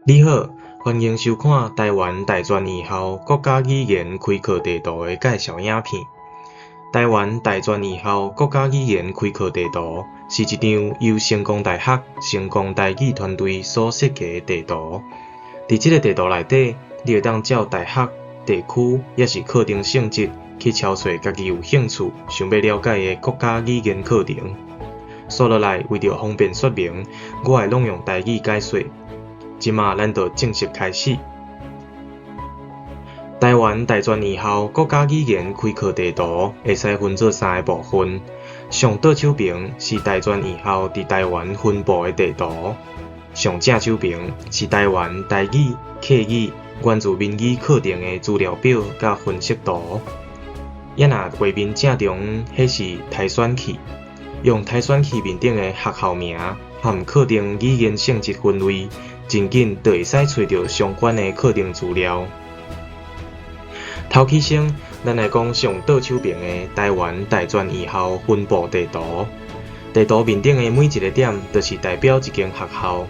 你好，欢迎收看台湾大专院校国家语言开课地图的介绍影片。台湾大专院校国家语言开课地图是一张由成功大学成功台语团队所设计的地图。伫这个地图内底，你会当照大学、地区，也是课程性质去挑选家己有兴趣、想要了解的国家语言课程。刷落来，为着方便说明，我会拢用台语解说。即马咱就正式开始。台湾大专院校国家语言开课地图会使分做3个部分，上倒手边是大专院校伫台湾分布的地图，上正手边是台湾台语、客语、原住民语课程的资料表甲分析图。也若画面正中，迄是台选区，用台选区面顶的学校名和课程语言性质分类。真紧就会使找到相关的课程资料。头起先，咱来讲上倒手边的台湾大专院校分布地图。地图面顶的每一个点，就是代表一间学校。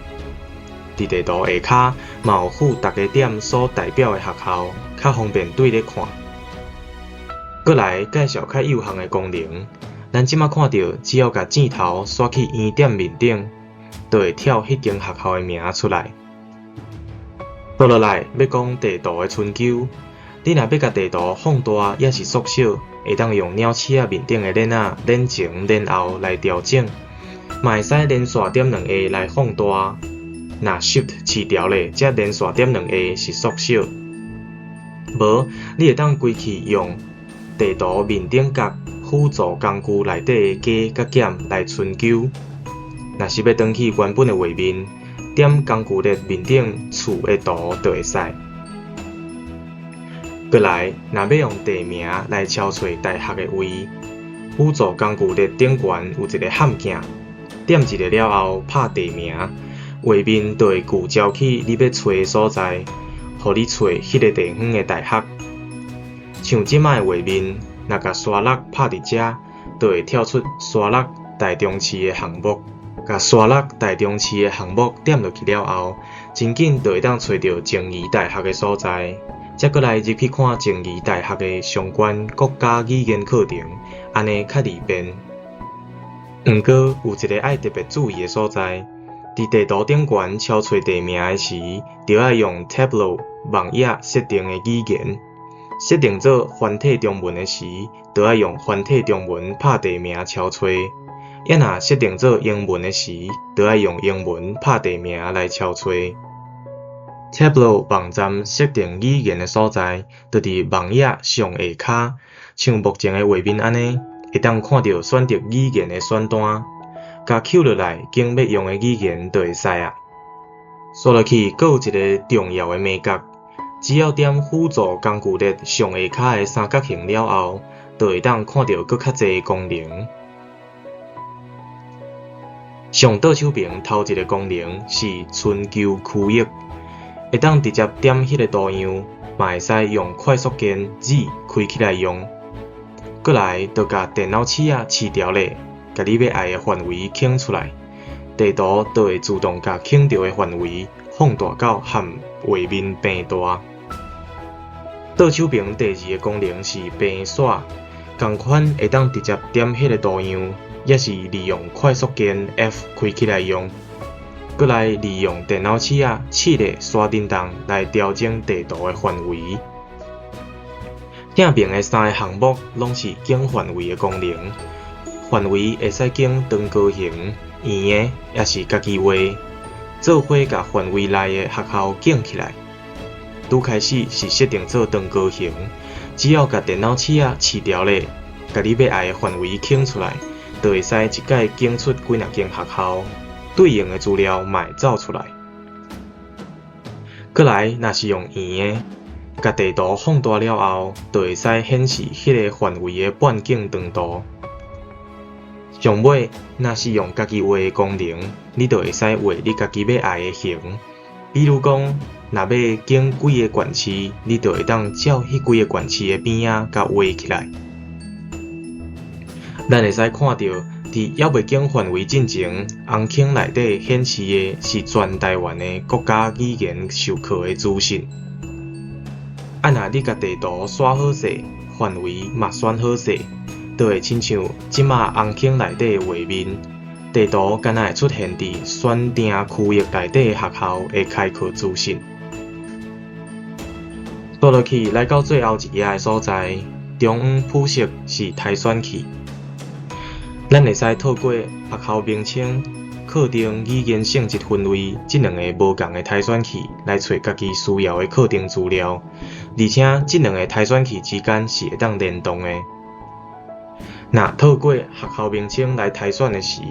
伫地图下骹，嘛有附逐个点所代表的学校，较方便对咧看。过来介绍较有限的功能。咱即马看到，只要甲箭头刷去圆点面顶。就会跳迄间学校的名出来。倒落来要讲地图的春秋，你若要甲地图放大也是缩小，会当用鸟鼠仔面顶的链仔链前链后来调整，嘛会使连续点2下来放大。若 Shift 去掉咧，则连续点2下是缩小。无，你会当规气用地图面顶角辅助工具内底的加甲减来春秋。若是要转去原本的画面，点工具列面顶厝的图就会使。过来，若要用地名来敲找大学的位，辅助工具列顶悬有一个焊镜，点一个了后拍地名，画面就会聚焦去你要找的所在，互你找迄个地方的大学。像即摆的画面，若甲沙粒拍伫遮，就会跳出沙粒台中市的项目。甲沙粒台中市的项目点落去了后，真紧就会当找到静宜大学的所在。再过来入去看静宜大学的相关国家语言课程，安尼较利便。毋过有一个爱特别注意的所在，伫地图顶悬敲找地名的时，就要用 Tableau 网页设定的语言。设定做繁体中文的时，就要用繁体中文拍地名敲找。也若设定做英文的时，就要用英文拍地名来敲找。Tableau 网站设定语言的所在，就伫网页上下骹，像目前的画面安尼，会当看到选择语言的选单，甲 Q 落来经要用的语言就会使啊。刷落去，阁有一个重要的美角，只要点辅助工具列上下骹的三角形了后，就会当看到阁较侪功能。上倒手边头一个功能是春秋区域，会当直接点迄个图样，嘛会使用快速键 Z 开起来用。过来，就甲电脑鼠仔试调咧，甲你要爱的范围倾出来，地图就会自动甲倾到的范围放大到和画面变大。倒手边第2个功能是变线，同款会当直接点迄个图样。也是利用快速键 F 开起来用，过来利用电脑鼠仔试咧刷振动来调整地图的范围。正边的3个项目拢是经范围的功能，范围会使经长高形、圆的，也是家己画，做伙甲范围内的学校建起来。拄开始是设定做长高形，只要甲电脑鼠仔试调咧，甲你要爱的范围倾出来。就会使一概拣出几若间学校，对应的资料嘛会走出来。过来，若是用圆的，甲地图放大了后，就会使显示迄个范围的半径长度。上尾，若是用家己画的功能，你就会使画你家己要爱的形。比如讲，若要拣几个县市，你就会当照迄几个县市的边仔甲画起来。咱会使看到，伫伫还未经范围进前，红框内底显示的是全台湾的国家语言授课的资讯。若你甲地图选好势，范围嘛选好势，就会亲像即马红框内底的画面，地图敢若会出现伫选定区域内底的学校的开课资讯。倒落去来到最后一页的所在，中央普色是台选区。咱会使透过学校名称、课程语言性质分类这两个无同的台选区来找家己需要的课程资料，而且这两个台选区之间是会当联动的。若透过学校名称来台选的时，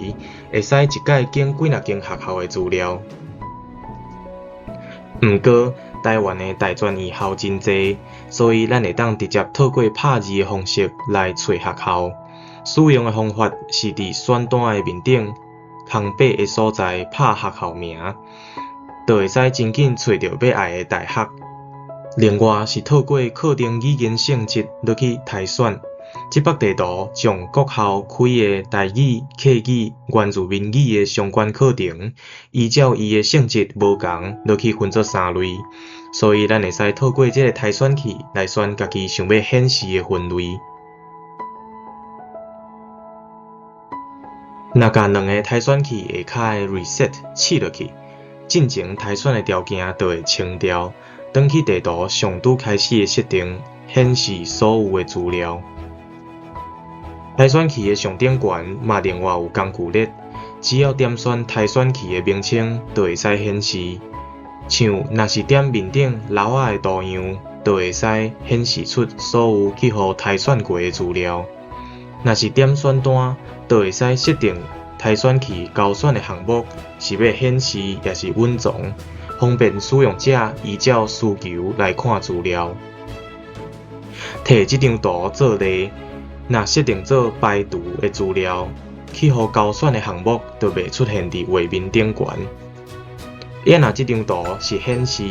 会使一概经几若间学校的资料。毋过，台湾的大专院校真济，所以咱会当直接透过拍字的方式来找学校。使用的方法是伫选单的面顶空白的所在拍学校名，就会使真紧找到要爱的大学。另外是透过课程语言性质落去台选。这幅地图将各校开的台语、客语、原住民语的相关课程，依照伊的性质无同落去分做3类，所以咱会使透过这个台选区来选家己想要显示的分类。若甲两个台选区下骹的 reset 试落去，进前台选的条件就会清掉，转去地图上拄开始的设定，显示所有的资料。台选区的上顶悬嘛另外有工具列，只要点选台选区的名称，就会使显示。像若是点面顶楼仔的图样，就会使显示出所有去互台选过的资料。若是点选单，就会使设定台选区勾选的项目是要显示也是稳藏，方便使用者依照需求来看资料。摕这张图做例。若设定做排除的资料，去互勾选的项目就袂出现伫画面顶悬。若这张图是显示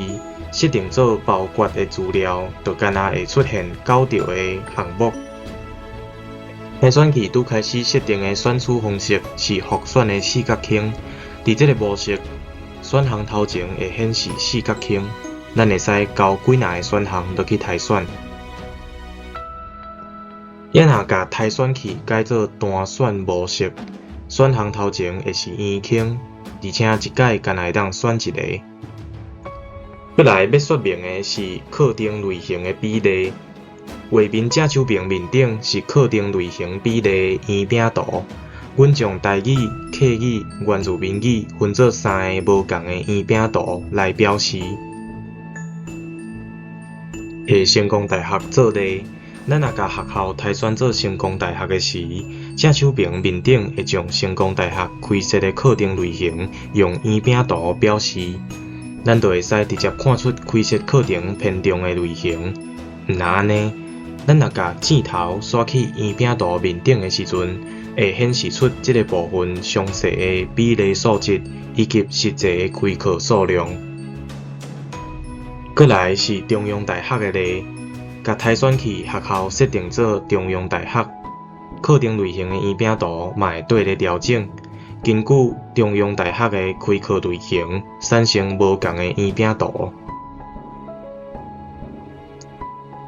设定做包括的资料，就敢若会出现勾掉的项目。台选区拄开始设定的选取方式是复选的四角形，伫这个模式，选项头前会显示四角形，咱会使勾几若个选项落去台选。若甲台选区改做单选模式，选项头前会是圆形，而且一概敢若会当选一个。再来要说明的是课程类型的比例。画面正手边面顶是课程类型比例圆饼图，阮将台语、客语、原住民语分做3个无同的圆饼图来表示。以成功大学做例。咱若甲学校台选做成功大学的时，正手边面顶会将成功大学开设的课程类型用圆饼图表示，咱就会使直接看出开设课程偏重的类型。若安尼，咱若甲箭头刷去圆饼图面顶的时阵，会显示出这个部分详细的比例数值以及实际的开课数量。再来是中央大学的例。甲台选区学校设定做中央大学，课程类型的圆饼图嘛会对咧调整，根据中央大学的开课类型，产生无同的圆饼图。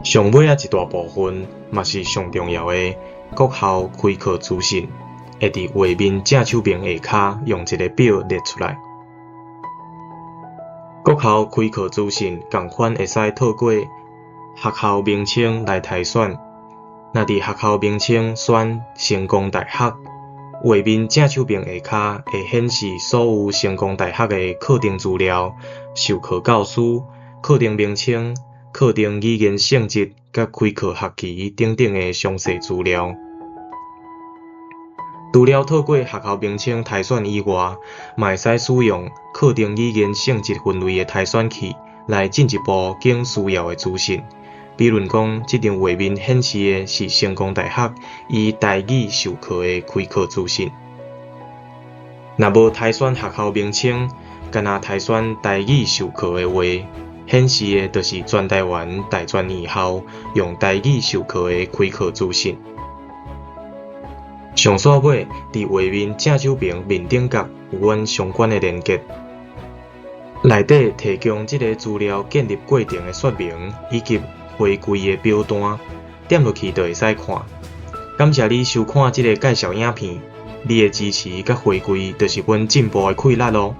上尾一大部分，嘛是上重要的各校开课资讯，会伫画面正手边下骹用一个表列出来。各校开课资讯同款会使透过学校名称来台选，若伫学校名称选成功大学，画面正手边下骹会显示所有成功大学的课程资料、授课教师、课程名称、课程语言性质、甲开课学期等等的详细资料。除了透过学校名称台选以外，嘛会使使用课程语言性质分类的台选区来进一步拣需要的资讯。比如讲，这张画面显示的是成功大学以台语授课的开课资讯。若无台选学校名称，干那台选台语授课的话，显示的就是全台湾大专院校用台语授课的开课资讯。上线尾，伫画面正手边面顶角有阮相关的连结，内底提供即个资料建立过程的说明以及回归的表单，点落去就会使看。感谢你收看即个介绍影片，你的支持甲回归就是阮进步的动力咯。